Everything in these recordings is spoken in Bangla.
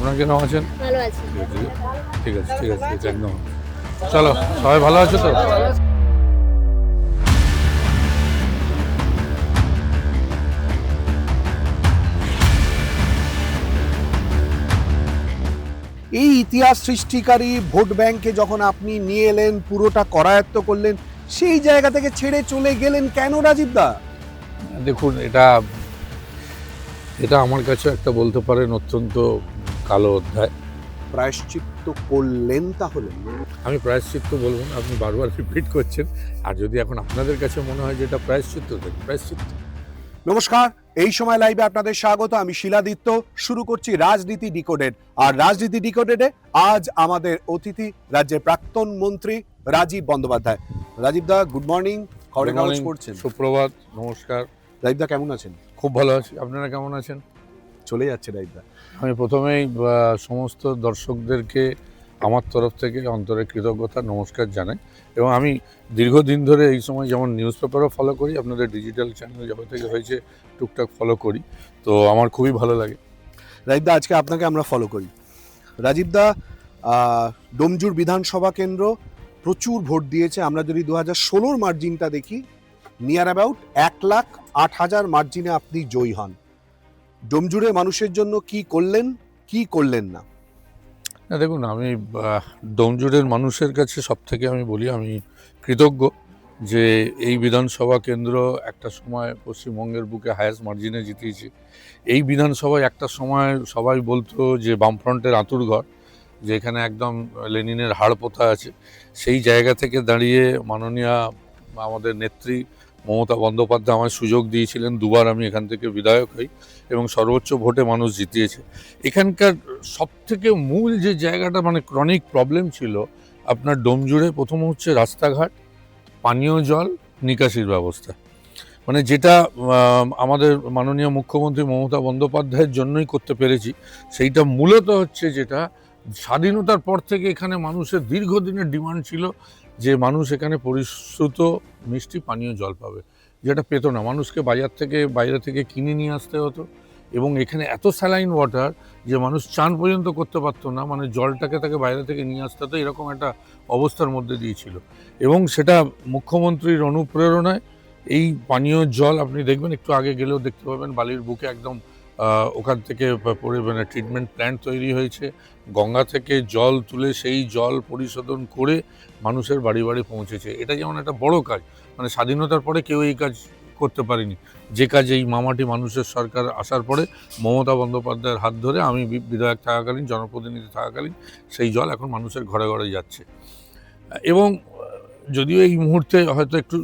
আপনারা কেমন আছেন? ভালো আছি। ঠিক আছে, ঠিক আছে, ঠিক আছে, একদম। চলো, সবাই ভালো আছো তো? এই ইতিহাস সৃষ্টিকারী ভোট ব্যাংকে যখন আপনি নিয়ে এলেন, পুরোটা করায়ত্ত করলেন, সেই জায়গা থেকে ছেড়ে চলে গেলেন কেন রাজীব দা? দেখুন, এটা এটা আমার কাছে একটা বলতে পারেন অত্যন্ত কালো অধ্যায়। প্রায়শ্চিত্ত করলেন তাহলে? আমি প্রায়শ্চিত্ত বলবো না, আপনি বারবার রিপিট করছেন। আর যদি এখন আপনাদের কাছে মনে হয় যে এটা প্রায়শ্চিত্ত, দেন প্রায়শ্চিত্ত। নমস্কার, এই সময় লাইভে আপনাদের স্বাগত। আমি শিলাদিত্য। শুরু করছি রাজনীতি ডিকোডেড। আর রাজনীতি ডিকোডেডে আজ আমাদের অতিথি রাজ্যের প্রাক্তন মন্ত্রী রাজীব বন্দ্যোপাধ্যায়। রাজীব দা, গুড মর্নিং। খবরে Good কাগজ morning, পড়ছেন? সুপ্রভাত, নমস্কার। রাজীব দা কেমন আছেন? খুব ভালো আছি, আপনারা কেমন আছেন? চলে যাচ্ছে রাজীব দা। আমি প্রথমেই সমস্ত দর্শকদেরকে আমার তরফ থেকে অন্তরে কৃতজ্ঞতা নমস্কার জানাই। এবং আমি দীর্ঘদিন ধরে এই সময় যেমন নিউজ পেপারও ফলো করি, আপনাদের ডিজিটাল চ্যানেল যবে থেকে হয়েছে টুকটাক ফলো করি, তো আমার খুবই ভালো লাগে। রাজীব দা, আজকে আপনাকে আমরা ফলো করি। রাজীব দা, ডোমজুর বিধানসভা কেন্দ্র প্রচুর ভোট দিয়েছে। আমরা যদি 2016 মার্জিনটা দেখি, নিয়ার অ্যাবাউট 1,08,000 মার্জিনে আপনি জয়ী হন। ডোমজুরে মানুষের জন্য কি করলেন, কি করলেন না? না দেখুন, আমি ডোমজুরের মানুষের কাছে সব থেকে আমি বলি আমি কৃতজ্ঞ যে এই বিধানসভা কেন্দ্র একটা সময় পশ্চিমবঙ্গের বুকে হায়েস্ট মার্জিনে জিতিয়েছে। এই বিধানসভায় একটা সময় সবাই বলতো যে বামফ্রন্টের আঁতুড়ঘর, যে এখানে একদম লেনিনের হাড় পোঁতা আছে। সেই জায়গা থেকে দাঁড়িয়ে মাননীয়া আমাদের নেত্রী মমতা বন্দ্যোপাধ্যায় আমার সুযোগ দিয়েছিলেন, দুবার আমি এখান থেকে বিধায়ক হই এবং সর্বোচ্চ ভোটে মানুষ জিতিয়েছে। এখানকার সবথেকে মূল যে জায়গাটা মানে ক্রনিক প্রবলেম ছিল আপনার ডোমজুড়ে, প্রথম হচ্ছে রাস্তাঘাট, পানীয় জল, নিকাশির ব্যবস্থা। মানে যেটা আমাদের মাননীয় মুখ্যমন্ত্রী মমতা বন্দ্যোপাধ্যায়ের জন্যই করতে পেরেছি। সেইটা মূলত হচ্ছে যেটা স্বাধীনতার পর থেকে এখানে মানুষের দীর্ঘদিনের ডিমান্ড ছিল যে মানুষ এখানে পরিশ্রুত মিষ্টি পানীয় জল পাবে, যেটা পেত না। মানুষকে বাজার থেকে বাইরে থেকে কিনে নিয়ে আসতে হতো এবং এখানে এত স্যালাইন ওয়াটার যে মানুষ চান পর্যন্ত করতে পারতো না, মানে জলটাকে তাকে বাইরে থেকে নিয়ে আসতে হতো, এরকম একটা অবস্থার মধ্যে দিয়েছিল। এবং সেটা মুখ্যমন্ত্রীর অনুপ্রেরণায় এই পানীয় জল আপনি দেখবেন, একটু আগে গেলেও দেখতে পাবেন বালির বুকে একদম ওখান থেকে মানে ট্রিটমেন্ট প্ল্যান্ট তৈরি হয়েছে। গঙ্গা থেকে জল তুলে সেই জল পরিশোধন করে মানুষের বাড়ি বাড়ি পৌঁছেছে। এটা যেমন একটা বড় কাজ, মানে স্বাধীনতার পরে কেউ এই কাজ করতে পারেনি, যে কাজ এই মামাটি মানুষের সরকার আসার পরে মমতা বন্দ্যোপাধ্যায়ের হাত ধরে আমি বিধায়ক থাকাকালীন, জনপ্রতিনিধি থাকাকালীন সেই জল এখন মানুষের ঘরে ঘরে যাচ্ছে। এবং যদিও এই মুহূর্তে হয়তো একটু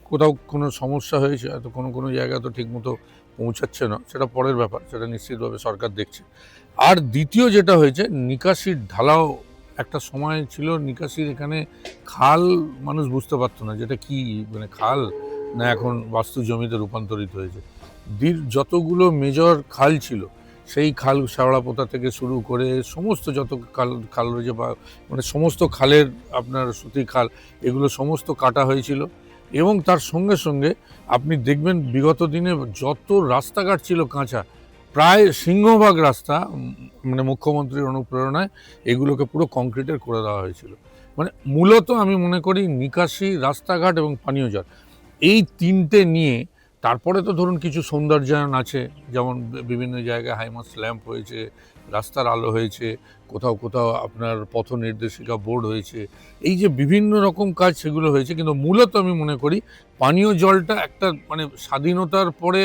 কোথাও কোনো সমস্যা হয়েছে, হয়তো কোনো জায়গায় তো ঠিকমতো পৌঁছাচ্ছে না, সেটা পরের ব্যাপার, সেটা নিশ্চিতভাবে সরকার দেখছে। আর দ্বিতীয় যেটা হয়েছে, নিকাশির ঢালাও একটা সময় ছিল, নিকাশির এখানে খাল মানুষ বুঝতে পারতো না যেটা কি, মানে খাল না এখন বাস্তু জমিতে রূপান্তরিত হয়েছে। যতগুলো মেজর খাল ছিল সেই খাল, শ্যাওড়াপোতা থেকে শুরু করে সমস্ত যত খাল রয়েছে, বা মানে সমস্ত খালের আপনার সুতি খাল, এগুলো সমস্ত কাটা হয়েছিল। এবং তার সঙ্গে সঙ্গে আপনি দেখবেন বিগত দিনে যত রাস্তাঘাট ছিল কাঁচা, প্রায় সিংহভাগ রাস্তা মানে মুখ্যমন্ত্রীর অনুপ্রেরণায় এগুলোকে পুরো কংক্রিটের করে দেওয়া হয়েছিল। মানে মূলত আমি মনে করি নিকাশি, রাস্তাঘাট এবং পানীয় জল, এই তিনটে নিয়ে তারপরে তো ধরুন কিছু সৌন্দর্যায়ন আছে, যেমন বিভিন্ন জায়গায় হাইমাস্ট ল্যাম্প হয়েছে, রাস্তার আলো হয়েছে, কোথাও কোথাও আপনার পথ নির্দেশিকা বোর্ড হয়েছে, এই যে বিভিন্ন রকম কাজ সেগুলো হয়েছে। কিন্তু মূলত আমি মনে করি পানীয় জলটা একটা মানে স্বাধীনতার পরে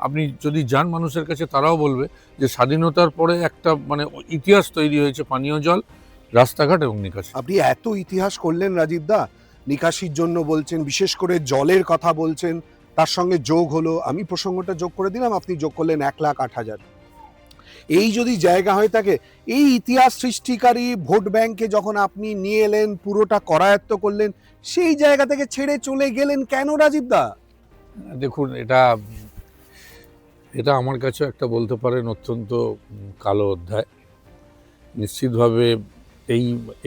আপনি যদি যান মানুষের কাছে, তারাও বলবে যে স্বাধীনতার পরে একটা মানে ইতিহাস তৈরি হয়েছে পানীয় জল, রাস্তাঘাট এবং নিকাশি। আপনি এত ইতিহাস করলেন রাজীব দা, নিকাশির জন্য বলছেন, বিশেষ করে জলের কথা বলছেন, তার সঙ্গে যোগ হলো, আমি প্রসঙ্গটা যোগ করে দিলাম, আপনি যোগ করলেন 1,08,000। এই যদি জায়গা হয়ে থাকে, এই ইতিহাস সৃষ্টিকারী ভোট ব্যাংকে যখন আপনি নিয়ে এলেন, পুরোটা করায়ত্ত করলেন, সেই জায়গা থেকে ছেড়ে চলে গেলেন কেন রাজীব দা? দেখুন, এটা আমার কাছে একটা বলতে পারেন অত্যন্ত কালো অধ্যায়। নিশ্চিতভাবে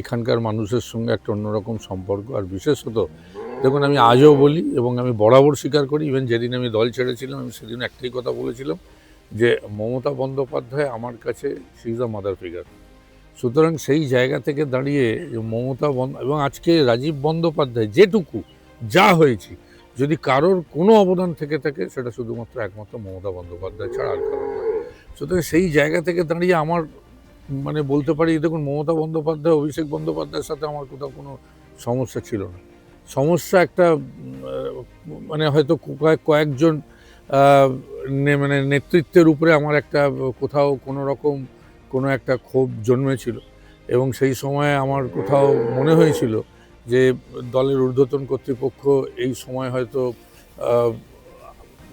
এখানকার মানুষের সঙ্গে একটা অন্যরকম সম্পর্ক। আর বিশেষত দেখুন, আমি আজও বলি এবং আমি বরাবর স্বীকার করি, ইভেন যেদিন আমি দল ছেড়েছিলাম আমি সেদিন একটাই কথা বলেছিলাম যে মমতা বন্দ্যোপাধ্যায় আমার কাছে she is a mother figure. সুতরাং সেই জায়গা থেকে দাঁড়িয়ে এবং আজকে রাজীব বন্দ্যোপাধ্যায় যেটুকু যা হয়েছে, যদি কারোর কোনো অবদান থেকে থাকে সেটা শুধুমাত্র একমাত্র মমতা বন্দ্যোপাধ্যায় ছাড়া আর কারণ নয়। সুতরাং সেই জায়গা থেকে দাঁড়িয়ে আমার মানে বলতে পারি, দেখুন মমতা বন্দ্যোপাধ্যায় অভিষেক বন্দ্যোপাধ্যায়ের সাথে আমার কোথাও কোনো সমস্যা ছিল না। সমস্যা একটা মানে হয়তো কয়েকজন মানে নেতৃত্বের উপরে আমার একটা কোথাও কোনো রকম কোনো একটা ক্ষোভ জন্মেছিল, এবং সেই সময় আমার কোথাও মনে হয়েছিল যে দলের ঊর্ধ্বতন কর্তৃপক্ষ এই সময় হয়তো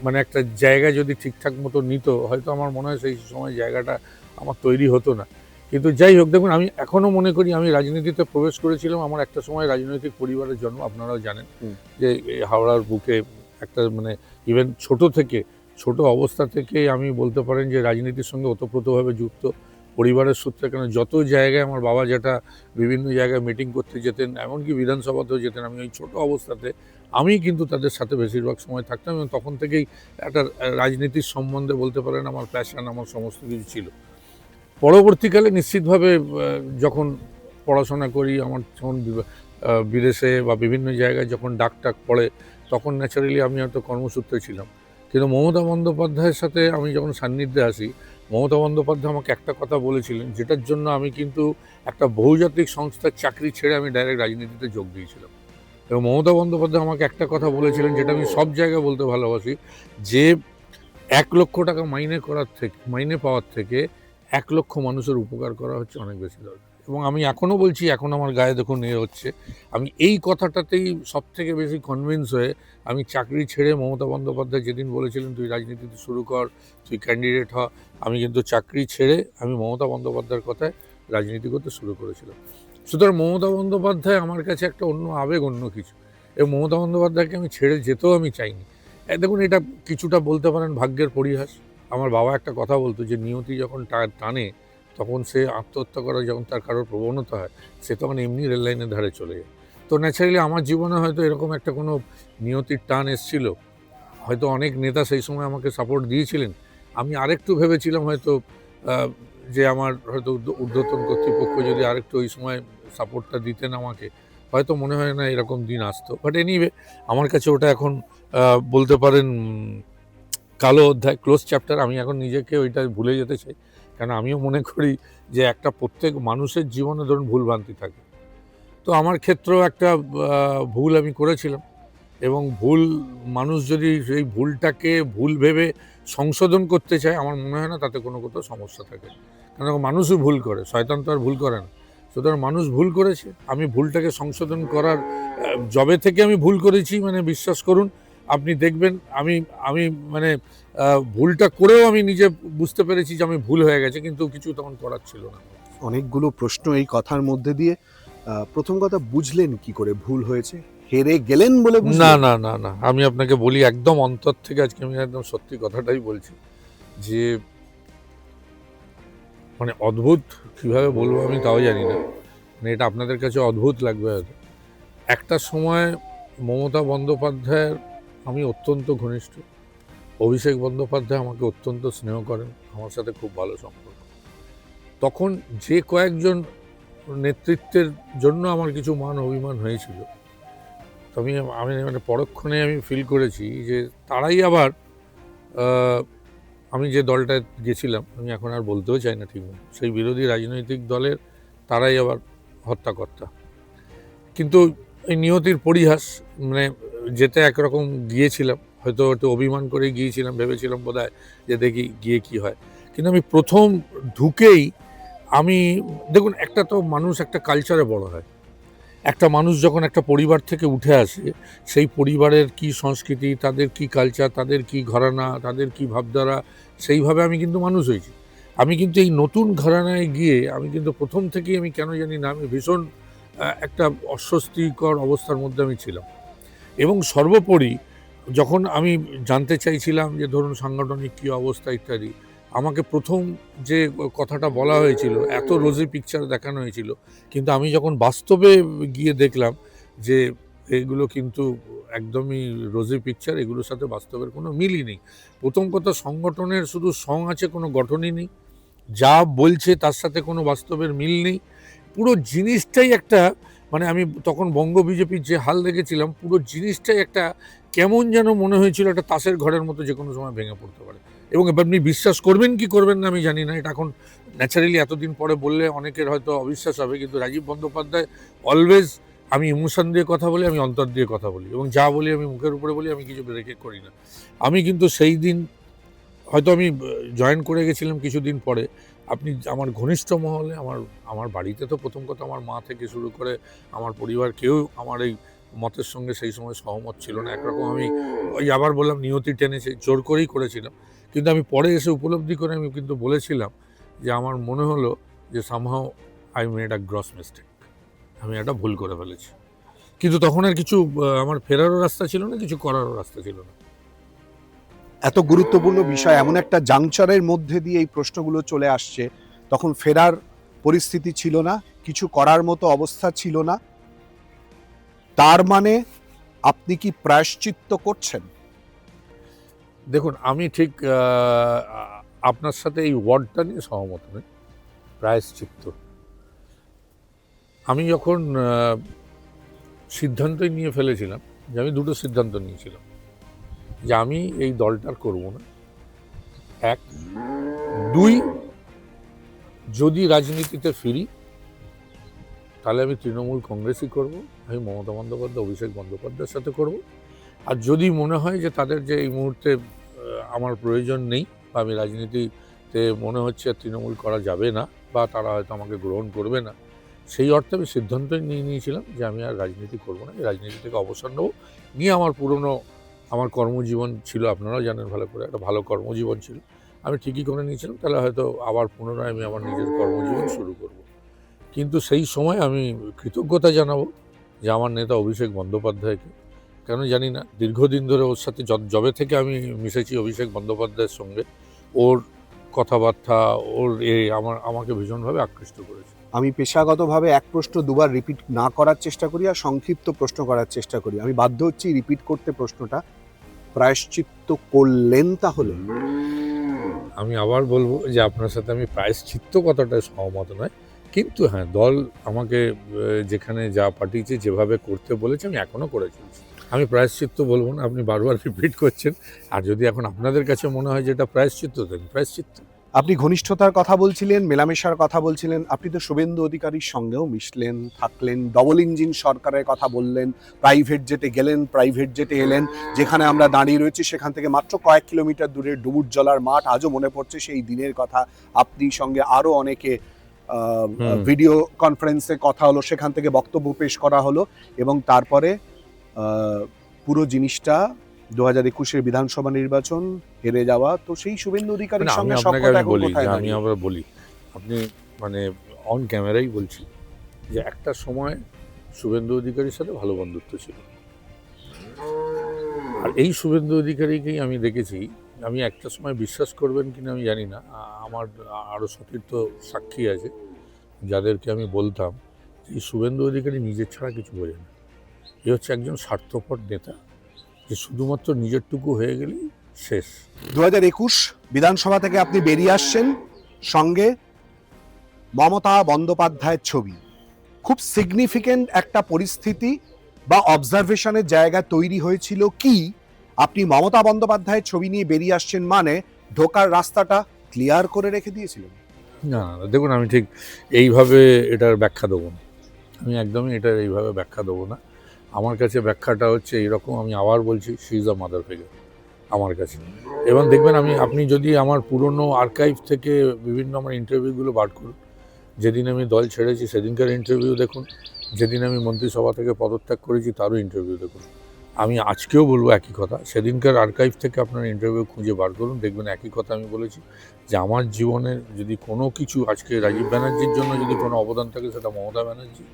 মানে একটা জায়গা যদি ঠিকঠাক মতো নিত, হয়তো আমার মনে হয় সেই সময় জায়গাটা আমার তৈরি হতো না। কিন্তু যাই হোক, দেখুন আমি এখনও মনে করি আমি রাজনীতিতে প্রবেশ করেছিলাম আমার একটা সময় রাজনৈতিক পরিবারের জন্ম, আপনারাও জানেন যে এই হাওড়ার বুকে একটা মানে ইভেন ছোট অবস্থা থেকে আমি বলতে পারেন যে রাজনীতির সঙ্গে ওতপ্রোতভাবে যুক্ত পরিবারের সূত্রে। কেন যত জায়গায় আমার বাবা যেটা বিভিন্ন জায়গায় মিটিং করতে যেতেন, এমনকি বিধানসভাতেও যেতেন, আমি ওই ছোটো অবস্থাতে আমি কিন্তু তাদের সাথে বেশিরভাগ সময় থাকতাম, এবং তখন থেকেই একটা রাজনীতির সম্বন্ধে বলতে পারেন আমার প্যাশন, আমার সমস্ত কিছু ছিল। পরবর্তীকালে নিশ্চিতভাবে যখন পড়াশোনা করি, আমার যখন বিদেশে বা বিভিন্ন জায়গায় যখন ডাক পড়ে, তখন ন্যাচারালি আমি হয়তো কর্মসূত্রে ছিলাম। কিন্তু মমতা বন্দ্যোপাধ্যায়ের সাথে আমি যখন সান্নিধ্যে আসি, মমতা বন্দ্যোপাধ্যায় আমাকে একটা কথা বলেছিলেন, যেটার জন্য আমি কিন্তু একটা বহুজাতিক সংস্থার চাকরি ছেড়ে আমি ডাইরেক্ট রাজনীতিতে যোগ দিয়েছিলাম। এবং মমতা বন্দ্যোপাধ্যায় আমাকে একটা কথা বলেছিলেন, যেটা আমি সব জায়গায় বলতে ভালোবাসি, যে 1,00,000 টাকা মাইনে পাওয়ার থেকে 1,00,000 মানুষের উপকার করা হচ্ছে অনেক বেশি দরকার। এবং আমি এখনও বলছি, এখন আমার গায়ে দেখুন হচ্ছে, আমি এই কথাটাতেই সবথেকে বেশি কনভিন্স হয়ে আমি চাকরি ছেড়ে, মমতা বন্দ্যোপাধ্যায় যেদিন বলেছিলেন তুই রাজনীতিতে শুরু কর, তুই ক্যান্ডিডেট হ, আমি কিন্তু চাকরি ছেড়ে আমি মমতা বন্দ্যোপাধ্যায়ের কথায় রাজনীতি করতে শুরু করেছিলাম। সুতরাং মমতা বন্দ্যোপাধ্যায় আমার কাছে একটা অন্য আবেগ, অন্য কিছু। এবং মমতা বন্দ্যোপাধ্যায়কে আমি ছেড়ে যেতেও আমি চাইনি। দেখুন এটা কিছুটা বলতে পারেন ভাগ্যের পরিহাস। আমার বাবা একটা কথা বলতো যে নিয়তি যখন টানে, তখন সে আত্মহত্যা করার যখন তার কারোর প্রবণতা হয়, সে তখন এমনি রেল লাইনের ধারে চলে যায়। তো ন্যাচারালি আমার জীবনে হয়তো এরকম একটা কোনো নিয়তির টান এসেছিল। হয়তো অনেক নেতা সেই সময় আমাকে সাপোর্ট দিয়েছিলেন। আমি আরেকটু ভেবেছিলাম হয়তো যে আমার হয়তো ঊর্ধ্বতন কর্তৃপক্ষ যদি আরেকটু ওই সময় সাপোর্টটা দিতেন আমাকে, হয়তো মনে হয় না এরকম দিন আসতো। বাট এনিওয়ে, আমার কাছে ওটা এখন বলতে পারেন কালো অধ্যায়, ক্লোজ চ্যাপ্টার। আমি এখন নিজেকে ওইটা ভুলে যেতে চাই, কেন আমিও মনে করি যে একটা প্রত্যেক মানুষের জীবনে ধরুন ভুলভ্রান্তি থাকে। তো আমার ক্ষেত্রেও একটা ভুল আমি করেছিলাম, এবং মানুষ যদি সেই ভুলটাকে ভুল ভেবে সংশোধন করতে চায়, আমার মনে হয় না তাতে কোথাও সমস্যা থাকে। কারণ মানুষও ভুল করে, শয়তান তো আর ভুল করে না। সুতরাং মানুষ ভুল করেছে, আমি ভুলটাকে সংশোধন করার যবে থেকে আমি ভুল করেছি, মানে বিশ্বাস করুন আপনি দেখবেন আমি আমি মানে ভুলটা করেও আমি নিজে বুঝতে পেরেছি যে আমি ভুল হয়ে গেছে, কিন্তু কিছু তখন করার ছিল না। অনেকগুলো প্রশ্ন এই কথার মধ্যে দিয়ে। প্রথম কথা, বুঝলেন কি করে ভুল হয়েছে? হেরে গেলেন বলে না বুঝলেন? না না না আমি আপনাকে বলি একদম অন্তর থেকে, আজকে আমি একদম সত্যি কথাটাই বলছি, যে মানে অদ্ভুত কীভাবে বলবো আমি তাও জানি না, মানে এটা আপনাদের কাছে অদ্ভুত লাগবে হয়তো। একটা সময় মমতা বন্দ্যোপাধ্যায়ের আমি অত্যন্ত ঘনিষ্ঠ, অভিষেক বন্দ্যোপাধ্যায় আমাকে অত্যন্ত স্নেহ করেন, আমার সাথে খুব ভালো সম্পর্ক। তখন যে কয়েকজন নেতৃত্বের জন্য আমার কিছু মান অভিমান হয়েছিল, তো আমি মানে পরক্ষণে আমি ফিল করেছি যে তারাই আবার আমি যে দলটায় গেছিলাম, আমি এখন আর বলতেও চাই না ঠিকমতো, সেই বিরোধী রাজনৈতিক দলের তারাই আবার হত্যাকর্তা। কিন্তু এই নিয়তির পরিহাস, মানে যেতে একরকম গিয়েছিলাম, হয়তো একটু অভিমান করে গিয়েছিলাম, ভেবেছিলাম বোধহয় যে দেখি গিয়ে কি হয়। কিন্তু আমি প্রথম ঢুকেই আমি, দেখুন একটা তো মানুষ একটা কালচারে বড় হয়, একটা মানুষ যখন একটা পরিবার থেকে উঠে আসে, সেই পরিবারের কি সংস্কৃতি, তাদের কি কালচার, তাদের কি ঘরানা, তাদের কি ভাবধারা, সেইভাবে আমি কিন্তু মানুষ হয়েছি। আমি কিন্তু এই নতুন ঘরানায় গিয়ে আমি কিন্তু প্রথম থেকেই আমি কেন জানি না, আমি ভীষণ একটা অস্বস্তিকর অবস্থার মধ্যে আমি ছিলাম। এবং সর্বোপরি যখন আমি জানতে চাইছিলাম যে ধরুন সাংগঠনিক কী অবস্থা ইত্যাদি, আমাকে প্রথম যে কথাটা বলা হয়েছিল, এত রোজি পিকচার দেখানো হয়েছিল, কিন্তু আমি যখন বাস্তবে গিয়ে দেখলাম যে এগুলো কিন্তু একদমই রোজি পিকচার, এগুলোর সাথে বাস্তবের কোনো মিলই নেই। প্রথম কথা, সংগঠনের শুধু সং আছে, কোনো গঠনই নেই। যা বলছে তার সাথে কোনো বাস্তবের মিল নেই। পুরো জিনিসটাই একটা, মানে আমি তখন বঙ্গ বিজেপির যে হাল দেখেছিলাম, পুরো জিনিসটাই একটা কেমন যেন মনে হয়েছিল একটা তাসের ঘরের মতো যে কোনো সময় ভেঙে পড়তে পারে। এবং আপনি বিশ্বাস করবেন কি করবেন না আমি জানি না, এটা এখন ন্যাচারালি এতদিন পরে বললে অনেকের হয়তো অবিশ্বাস হবে, কিন্তু রাজীব বন্দ্যোপাধ্যায় অলওয়েজ, আমি ইমোশন দিয়ে কথা বলি, আমি অন্তর দিয়ে কথা বলি, এবং যা বলি আমি মুখের উপরে বলি, আমি কিছু রেখে করি না। আমি কিন্তু সেই দিন হয়তো আমি জয়েন করে গেছিলাম কিছুদিন পরে, আপনি আমার ঘনিষ্ঠ মহলে, আমার বাড়িতে তো প্রথম কথা আমার মা থেকে শুরু করে আমার পরিবার কেউ আমার এই মতের সঙ্গে সেই সময় সহমত ছিল না। একরকম আমি ওই আবার বললাম নিয়তি টেনেছে, জোর করেই করেছিলাম। কিন্তু আমি পরে এসে উপলব্ধি করে আমি কিন্তু বলেছিলাম যে আমার মনে হলো যে somehow I made a gross mistake, আমি একটা ভুল করে ফেলেছি। কিন্তু তখন আর কিছু আমার ফেরারও রাস্তা ছিল না, কিছু করারও রাস্তা ছিল না। এত গুরুত্বপূর্ণ বিষয়, এমন একটা জাংচারের মধ্যে দিয়ে এই প্রশ্নগুলো চলে আসছে, তখন ফেরার পরিস্থিতি ছিল না, কিছু করার মতো অবস্থা ছিল না। তার মানে আপনি কি প্রায়শ্চিত্ত করছেন? দেখুন, আমি ঠিক আপনার সাথে এই ওয়ার্ডটা নিয়ে সহমত নই, প্রায়শ্চিত্ত। আমি যখন সিদ্ধান্তই নিয়ে ফেলেছিলাম, যে আমি দুটো সিদ্ধান্ত নিয়েছিলাম, যে আমি এই দলটার করব না, এক। দুই, যদি রাজনীতিতে ফিরি তাহলে আমি তৃণমূল কংগ্রেসই করব, আমি মমতা বন্দ্যোপাধ্যায়, অভিষেক বন্দ্যোপাধ্যায়ের সাথে করব। আর যদি মনে হয় যে তাদের যে এই মুহূর্তে আমার প্রয়োজন নেই, বা আমি রাজনীতিতে মনে হচ্ছে তৃণমূল করা যাবে না, বা তারা হয়তো আমাকে গ্রহণ করবে না, সেই অর্থে আমি সিদ্ধান্তই নিয়ে নিয়েছিলাম যে আমি আর রাজনীতি করব না, রাজনীতি থেকে অবসর নেব। নিয়ে আমার পুরনো আমার কর্মজীবন ছিল, আপনারাও জানেন ভালো করে, একটা ভালো কর্মজীবন ছিল, আমি ঠিকই করে নিয়েছিলাম, তাহলে হয়তো আবার পুনরায় আমি আমার নিজের কর্মজীবন শুরু করব। কিন্তু সেই সময় আমি কৃতজ্ঞতা জানাবো যে আমার নেতা অভিষেক বন্দ্যোপাধ্যায়কে। কেন জানি না, দীর্ঘদিন ধরে ওর সাথে যবে থেকে আমি মিশেছি অভিষেক বন্দ্যোপাধ্যায়ের সঙ্গে, ওর কথাবার্তা, ওর আমাকে ভীষণভাবে আকৃষ্ট করেছে। আমি পেশাগতভাবে এক প্রশ্ন দুবার রিপিট না করার চেষ্টা করি, আর সংক্ষিপ্ত প্রশ্ন করার চেষ্টা করি। আমি বাধ্য হচ্ছি রিপিট করতে প্রশ্নটা। প্রায়শ্চিত্ত করলেন তাহলে? আমি আবার বলবো যে আপনার সাথে আমি প্রায়শ্চিত্ত কথাটা সহমত নয়, কিন্তু হ্যাঁ, দল আমাকে যেখানে যা পাঠিয়েছে, যেভাবে করতে বলেছে, আমি এখনও করে চলছি। আমি প্রায়শ্চিত্ত বলবো না, আপনি বারবার রিপিট করছেন। আর যদি এখন আপনাদের কাছে মনে হয় যে এটা প্রায়শ্চিত্ত, দেন প্রায়শ্চিত্ত। আপনি ঘনিষ্ঠতার কথা বলছিলেন, মেলামেশার কথা বলছিলেন, আপনি তো শুভেন্দু অধিকারীর সঙ্গেও মিশলেন, থাকলেন, ডবল ইঞ্জিন সরকারের কথা বললেন, প্রাইভেট জেটে গেলেন, প্রাইভেট জেটে এলেন। যেখানে আমরা দাঁড়িয়ে রয়েছি সেখান থেকে মাত্র কয়েক কিলোমিটার দূরে ডুবুরজলার মাঠ, আজও মনে পড়ছে সেই দিনের কথা। আপনি সঙ্গে আরও অনেকে ভিডিও কনফারেন্সে কথা হলো, সেখান থেকে বক্তব্য পেশ করা হলো, এবং তারপরে পুরো জিনিসটা 2021-এর বিধানসভা নির্বাচন হেরে যাওয়া। তো সেই শুভেন্দু অধিকারীর আমি সঙ্গে আপনাকে সখ্যতা আমি এখন বলি কোথায় যে আমি দাঁড়িয়ে? আবার বলি, আপনি মানে অন ক্যামেরাই বলছি যে একটা সময় শুভেন্দু অধিকারীর সাথে ভালো বন্ধুত্ব ছিল, আর এই শুভেন্দু অধিকারীকেই আমি দেখেছি। আমি একটা সময়, বিশ্বাস করবেন কিনা আমি জানি না, আমার আরও সতীর্থ সাক্ষী আছে যাদেরকে আমি বলতাম যে এই শুভেন্দু অধিকারী নিজের ছাড়া কিছু বোঝে না, এ হচ্ছে একজন স্বার্থপর নেতা, যে শুধুমাত্র নিজেরটুকু হয়ে গেলেই শেষ। 2021 বিধানসভা থেকে আপনি বেরিয়ে আসছেন, সঙ্গে মমতা বন্দ্যোপাধ্যায়ের ছবি। খুব সিগনিফিকেন্ট একটা পরিস্থিতি বা অবজারভেশনের জায়গা তৈরি হয়েছিল কি, আপনি মমতা বন্দ্যোপাধ্যায়ের ছবি নিয়ে বেরিয়ে আসছেন মানে ঢোকার রাস্তাটা ক্লিয়ার করে রেখে দিয়েছিলেন? না না না, দেখুন, আমি ঠিক এইভাবে এটার ব্যাখ্যা দেবো না, আমি একদমই এটার এইভাবে ব্যাখ্যা দেবো না। আমার কাছে ব্যাখ্যাটা হচ্ছে এইরকম, আমি আবার বলছি, she is a mother figure আমার কাছে। এবং দেখবেন, আপনি যদি আমার পুরনো আর্কাইভ থেকে বিভিন্ন আমার ইন্টারভিউগুলো বার করুন, যেদিন আমি দল ছেড়েছি সেদিনকার ইন্টারভিউ দেখুন, যেদিন আমি মন্ত্রিসভা থেকে পদত্যাগ করেছি তারও ইন্টারভিউ দেখুন। আমি আজকেও বলবো একই কথা, সেদিনকার আর্কাইভ থেকে আপনারা ইন্টারভিউ খুঁজে বার করুন, দেখবেন একই কথা আমি বলেছি, যে আমার জীবনের যদি কোনো কিছু আজকে রাজীব ব্যানার্জির জন্য যদি কোনো অবদান থাকে, সেটা মমতা ব্যানার্জি।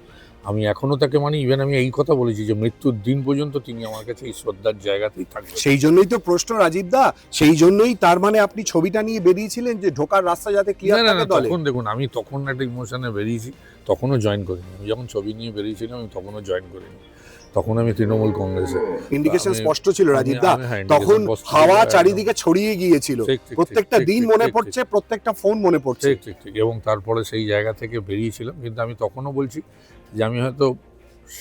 আমি এখনও তাকে মানি, ইভেন আমি এই কথা বলেছি যে মৃত্যুর দিন পর্যন্ত তিনি আমার কাছে এই শ্রদ্ধার জায়গাতেই থাকবেন। সেই জন্যই তো প্রশ্ন রাজীব দা, সেই জন্যই তার মানে আপনি ছবিটা নিয়ে বেরিয়েছিলেন যে ঢোকার রাস্তা যাতে ক্লিয়ার না না থাকে না, দলে। তখন দেখুন, আমি তখন একটা ইমোশনে বেরিয়েছি, তখনও জয়েন করিনি। আমি যখন ছবি নিয়ে বেরিয়েছিলাম আমি তখনও জয়েন করিনি। তখন আমি তৃণমূল কংগ্রেসে। ইন্ডিকেশন আমি- স্পষ্ট ছিল রাজীব দা, হ্যাঁ, তখন indication স্পষ্ট ছিল, হাওয়া একদম। চারিদিকে ছড়িয়ে গিয়েছিল, ঠিক, ঠিক, প্রত্যেকটা ঠিক, দিন ঠিক, মনে ঠিক, পড়ছে, প্রত্যেকটা ফোন মনে পড়ছে। ঠিক ঠিক ঠিক এবং তারপরে সেই জায়গা থেকে বেরিয়েছিলাম, কিন্তু আমি তখনও বলছি যে আমি হয়তো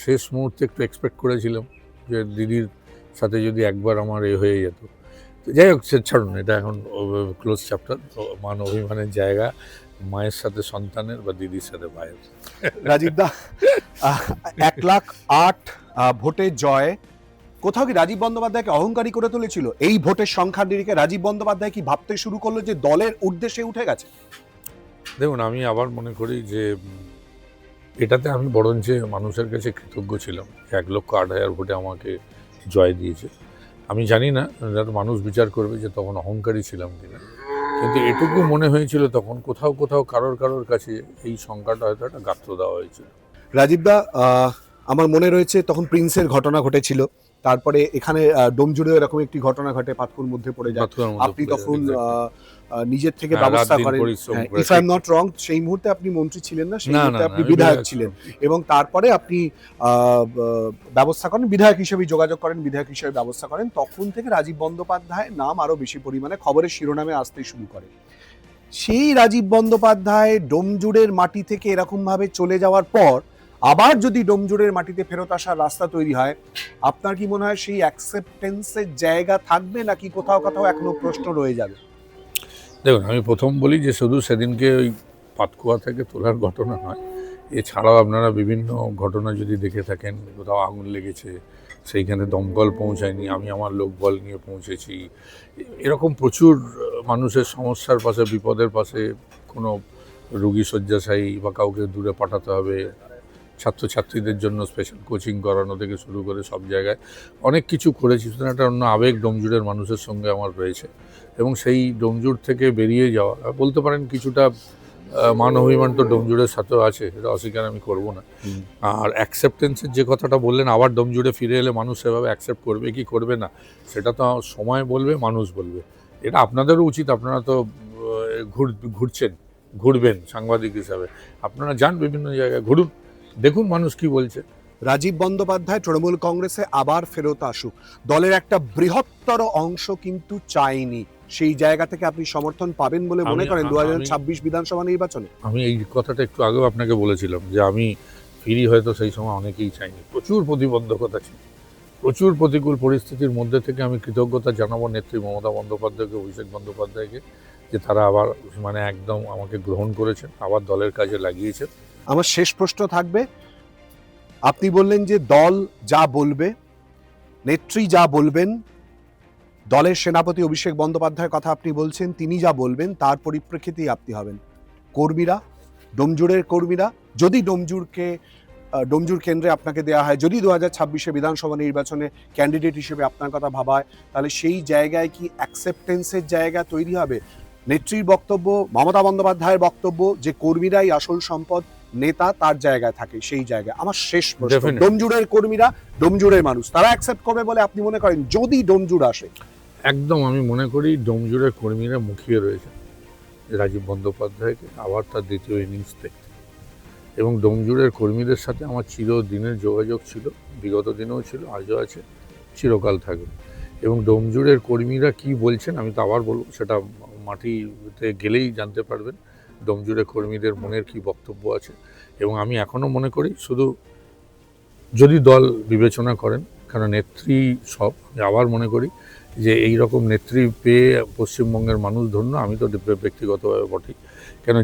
শেষ মুহূর্তে একটু এক্সপেক্ট করেছিলাম যে দিদির সাথে যদি একবার আমার হয়ে যেত। তো যাই হোক, সে ছাড়ুন, এটা এখন ক্লোজ চ্যাপ্টার। মান অভিমানের জায়গা মায়ের সাথে সন্তানের বা দিদির সাথে ভাইয়ের। রাজীব দা, 1,08,000 ভোটে জয় কোথাও কি রাজীব বন্দ্যোপাধ্যায়কে অহংকারী করে তুলেছিল? এই ভোটের সংখ্যার নিরিখে রাজীব বন্দ্যোপাধ্যায় কি ভাবতে শুরু করলো যে দলের উদ্দেশ্যে উঠে গেছে? দেখুন, আমি আবার মনে করি যে এটাতে আমি বরঞ্চ মানুষের কাছে কৃতজ্ঞ ছিলাম, 1,08,000 ভোটে আমাকে জয় দিয়েছে। আমি জানি না, যাতে মানুষ বিচার করবে যে তখন অহংকারী ছিলাম কিনা, কিন্তু এটুকু মনে হয়েছিল তখন কোথাও কোথাও কারোর কাছে এই সংখ্যাটা হয়তো একটা গাত্র দেওয়া হয়েছিল। রাজীব দা, আমার মনে রয়েছে তখন প্রিন্সের ঘটনা ঘটেছিল, তারপরে এখানে ডোমজুড়ে এরকম একটি ঘটনা ঘটে, পাতকুর মধ্যে পড়ে যায়, বাথরুমের মধ্যে আপনি পড়ে তখন যায়, exactly। নিজের থেকে হ্যাঁ, ব্যবস্থা রাত-দিন করেন। পরিশ্রম করে, ইফ আই এম ঠিক, নট রং, সেই মুহূর্তে আপনি মন্ত্রী ছিলেন না, সেই না, মুহূর্তে না, আপনি আমি বিধায়ক বিধায়ক ছিলেন, ছিলাম। এবং তারপরে আপনি ব্যবস্থা করেন, বিধায়ক হিসেবে যোগাযোগ করেন, বিধায়ক হিসেবে ব্যবস্থা করেন। তখন থেকে রাজীব বন্দ্যোপাধ্যায়ের নাম আরো বেশি পরিমাণে খবরের শিরোনামে আসতে শুরু করে। সেই রাজীব বন্দ্যোপাধ্যায় ডোমজুড়ের মাটি থেকে এরকম ভাবে চলে যাওয়ার পর আবার যদি ডোমজুড়ের মাটিতে ফেরত আসার রাস্তা তৈরি হয়, আপনার কি মনে হয় সেই অ্যাকসেপ্টেন্সের জায়গা থাকবে, নাকি কোথাও কোথাও এখনো প্রশ্ন রয়ে যাবে? দেখুন, আমি প্রথম বলি যে শুধু সেদিনকে ওই পাতকুয়া থেকে তোলার ঘটনা নয়, এছাড়াও আপনারা বিভিন্ন ঘটনা যদি দেখে থাকেন, কোথাও আগুন লেগেছে, সেইখানে দমকল পৌঁছায়নি, আমি আমার লোকবল নিয়ে পৌঁছেছি। এরকম প্রচুর মানুষের সমস্যার পাশে, বিপদের পাশে, কোনো রুগী শয্যাশায়ী বা কাউকে দূরে পাঠাতে হবে, ছাত্রছাত্রীদের জন্য স্পেশাল কোচিং করানো থেকে শুরু করে সব জায়গায় অনেক কিছু করেছি। সুতরাং একটা অন্য আবেগ ডোমজুড়ের মানুষের সঙ্গে আমার রয়েছে, এবং সেই ডোমজুড় থেকে বেরিয়ে যাওয়া, বলতে পারেন কিছুটা মান অভিমান তো ডোমজুড়ের সাথেও আছে, এটা অস্বীকার আমি করব না। আর অ্যাকসেপ্টেন্সের যে কথাটা বললেন, আবার ডোমজুড়ে ফিরে এলে মানুষ সেভাবে অ্যাকসেপ্ট করবে কি করবে না, সেটা তো সময় বলবে, মানুষ বলবে। এটা আপনাদেরও উচিত, আপনারা তো ঘুরবেন সাংবাদিক হিসাবে, আপনারা যান বিভিন্ন জায়গায়, ঘুরুন, দেখুন মানুষ কি বলছে। রাজীব বন্দ্যোপাধ্যায় তৃণমূল কংগ্রেসে আবার ফেরত আসুক, দলের একটা বৃহত্তর অংশ কিন্তু চায়নি, সেই জায়গা থেকে আপনি সমর্থন পাবেন বলে মনে করেন 2026 বিধানসভা নির্বাচনে? আমি এই কথাটা একটু আগেও আপনাকে বলেছিলাম যে আমি ফিরি, হয়তো সেই সময় অনেকেই চাইনি, প্রচুর প্রতিবন্ধকতা ছিল, প্রচুর প্রতিকূল পরিস্থিতির মধ্যে থেকে আমি কৃতজ্ঞতা জানাবো নেত্রী মমতা বন্দ্যোপাধ্যায়কে, অভিষেক বন্দ্যোপাধ্যায়কে, যে তারা আবার মানে একদম আমাকে গ্রহণ করেছেন, আবার দলের কাজে লাগিয়েছেন। আমার শেষ প্রশ্ন থাকবে, আপনি বললেন যে দল যা বলবে, নেত্রী যা বলবেন, দলের সেনাপতি অভিষেক বন্দ্যোপাধ্যায়ের কথা আপনি বলছেন, তিনি যা বলবেন তার পরিপ্রেক্ষিতেই আপনি হবেন। কর্মীরা, ডোমজুড়ের কর্মীরা, যদি ডোমজুড় কেন্দ্রে আপনাকে দেওয়া হয়, যদি 2026 বিধানসভা নির্বাচনে ক্যান্ডিডেট হিসেবে আপনার কথা ভাবা হয়, তাহলে সেই জায়গায় কি অ্যাকসেপ্টেন্সের জায়গা তৈরি হবে? নেত্রীর বক্তব্য, মমতা বন্দ্যোপাধ্যায়ের বক্তব্য যে কর্মীরাই আসল সম্পদ, নেতা তার জায়গায় থাকে, সেই জায়গায় আমার শেষ প্রশ্ন, Definitely। ডোমজুড়ের কর্মীরা, ডোমজুড়ের মানুষ, তারা অ্যাকসেপ্ট করবে বলে আপনি মনে করেন যদি ডোমজুড় আসে? একদম, আমি মনে করি ডোমজুড়ের কর্মীরা মুখিয়ে রয়েছে রাজীব বন্দ্যোপাধ্যায়কে আবার তার দ্বিতীয় ইনিংস দেখতে, এবং ডোমজুড়ের কর্মীদের সাথে আমার চিরদিনের যোগাযোগ ছিল, বিগত দিনেও ছিল, আজও আছে, চিরকাল থাকবে। এবং ডোমজুড়ের কর্মীরা কি বলছেন আমি তো আবার বলবো, সেটা মাটিতে গেলেই জানতে পারবেন ডোমজুড়ের কর্মীদের মনের কি বক্তব্য আছে। এবং আমি এখনও মনে করি, শুধু যদি দল বিবেচনা করেন, কারণ নেত্রী সব, আবার মনে করি যে এই রকম নেত্রী পেয়ে পশ্চিমবঙ্গের মানুষ ধন্য, আমি তো ব্যক্তিগতভাবে বটেই, কেন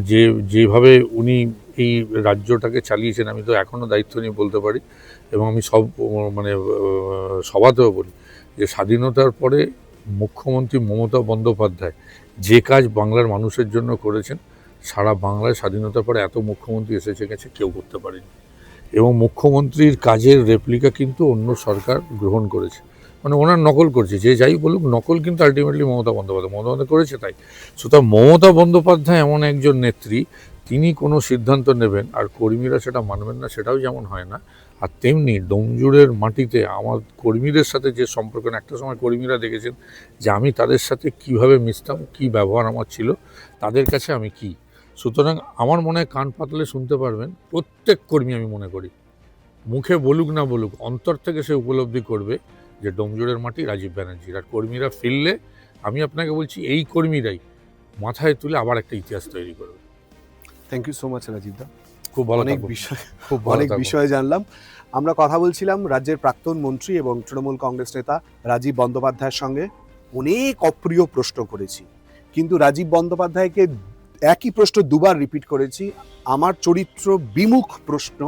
যেভাবে উনি এই রাজ্যটাকে চালিয়েছেন, আমি তো এখনও দায়িত্ব নিয়ে বলতে পারি, এবং আমি সব মানে সভাতেও বলি যে স্বাধীনতার পরে মুখ্যমন্ত্রী মমতা বন্দ্যোপাধ্যায় যে কাজ বাংলার মানুষের জন্য করেছেন, সারা বাংলায় স্বাধীনতার পরে এত মুখ্যমন্ত্রী এসেছে গেছে, কেউ করতে পারেনি। এবং মুখ্যমন্ত্রীর কাজের রেপ্লিকা কিন্তু অন্য সরকার গ্রহণ করেছে, মানে ওনার নকল করছে, যে যাই বলুক, নকল কিন্তু আলটিমেটলি মমতা বন্দ্যোপাধ্যায় করেছে। তাই সুতরাং মমতা বন্দ্যোপাধ্যায় এমন একজন নেত্রী, তিনি কোনো সিদ্ধান্ত নেবেন আর কর্মীরা সেটা মানবেন না, সেটাও যেমন হয় না। আর তেমনি ডোমজুড়ের মাটিতে আমার কর্মীদের সাথে যে সম্পর্ক, একটা সময় কর্মীরা দেখেছেন যে আমি তাদের সাথে কিভাবে মিশতাম, কী ব্যবহার আমার ছিল, তাদের কাছে আমি কী। সুতরাং আমার মনে হয় কান পাতলে শুনতে পারবেন প্রত্যেক কর্মী, আমি মনে করি মুখে বলুক না বলুক, অন্তর থেকে সে উপলব্ধি করবে যে ডোমজুড়ের মাটি রাজীব ব্যানার্জির। আর কর্মীরা ফিরলে আমি আপনাকে বলছি এই কর্মীরাই মাথায় তুলে আবার একটা ইতিহাস তৈরি করবে। Thank you so much Rajiv da. খুব ভালো অনেক থাকুন। বিষয় খুব ভালো অনেক থাকুন। বিষয় জানলাম। আমরা কথা বলছিলাম রাজ্যের প্রাক্তন মন্ত্রী এবং তৃণমূল কংগ্রেস নেতা রাজীব বন্দ্যোপাধ্যায়ের সঙ্গে। অনেক অপ্রিয় প্রশ্ন করেছি, কিন্তু রাজীব বন্দ্যোপাধ্যায়কে একই প্রশ্ন দুবার রিপিট করেছি। আমার চরিত্র বিমুখ প্রশ্ন।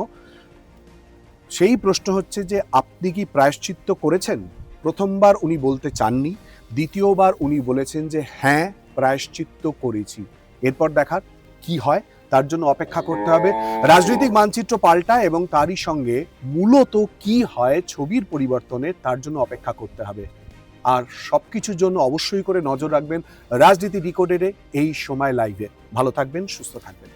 সেই প্রশ্ন হচ্ছে যে আপনি কি প্রায়শ্চিত্ত করেছেন? প্রথমবার উনি বলতে চাননি, দ্বিতীয়বার উনি বলেছেন যে হ্যাঁ প্রায়শ্চিত্ত করেছি। এরপর দেখার কি হয়, তার জন্য অপেক্ষা করতে হবে। রাজনৈতিক মানচিত্র পাল্টায় এবং তারই সঙ্গে মূলত কি হয় ছবির পরিবর্তনের, তার জন্য অপেক্ষা করতে হবে। আর সবকিছুর জন্য অবশ্যই করে নজর রাখবেন রাজনীতি ডিকোডেডে এই সময় লাইভে। ভালো থাকবেন, সুস্থ থাকবেন।